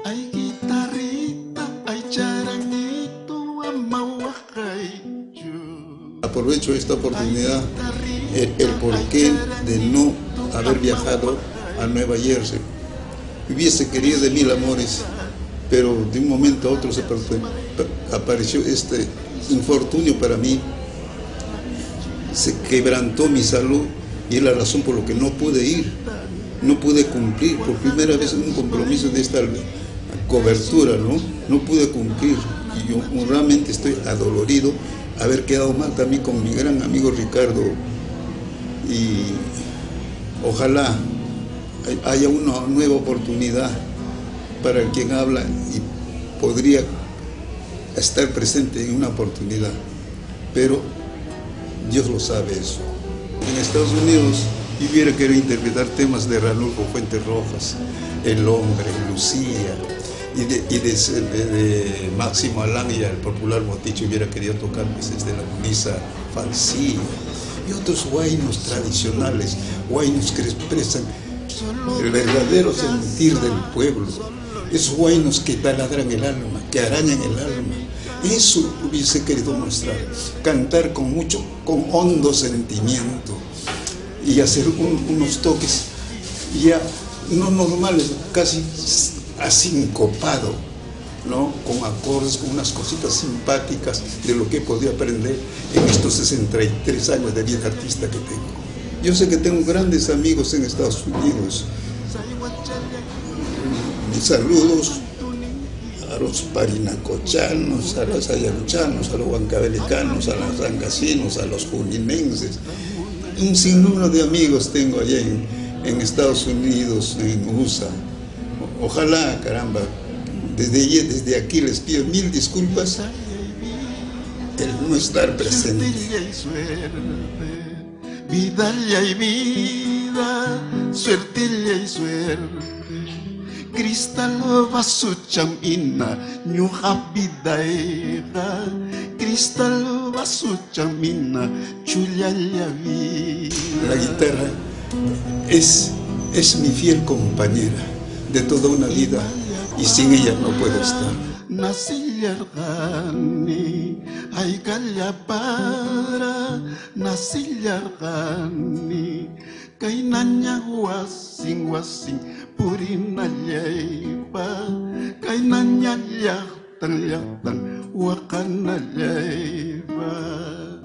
Ay guitarrita, ay charanguito, amahuacayo. Aprovecho esta oportunidad, el porqué de no haber viajado a Nueva Jersey. Hubiese querido de mil amores, pero de un momento a otro apareció este infortunio para mí. Se quebrantó mi salud y es la razón por la que no pude ir. No pude cumplir por primera vez un compromiso de esta cobertura, ¿no? No pude cumplir y yo realmente estoy adolorido haber quedado mal también con mi gran amigo Ricardo, y ojalá haya una nueva oportunidad para quien habla y podría estar presente en una oportunidad, pero Dios lo sabe eso. En Estados Unidos yo hubiera querido interpretar temas de Ranulfo Fuentes Rojas, El Hombre, Lucía, y de Máximo Alanya, el popular Moticho, hubiera querido tocar pues, desde la Unisa Falsía y otros huaynos tradicionales, huaynos que expresan el verdadero sentir del pueblo, esos huaynos que taladran el alma, que arañan el alma. Eso hubiese querido mostrar, cantar con hondo sentimiento y hacer unos toques ya no normales, casi asincopado, ¿no? Con acordes, con unas cositas simpáticas de lo que podía aprender en estos 63 años de vida artista que tengo. Yo sé que tengo grandes amigos en Estados Unidos. Mis saludos a los parinacochanos, a los ayaluchanos, a los huancavelicanos, a los rangasinos, a los juninenses. Un sinnúmero de amigos tengo allá en Estados Unidos, en USA. Ojalá, caramba, desde aquí les pido mil disculpas el no estar presente. Vidalla y vida, suertilla y suerte. Cristal basucham ina, nyuha bidaera. Cristal basucham ina, chullalla vida. La guitarra es mi fiel compañera de toda una vida y sin ella no puedo estar. Nasillargani, ay para nasillargani, kainanya wasing purina yaipa, kainanya yaktan wakana yaipa.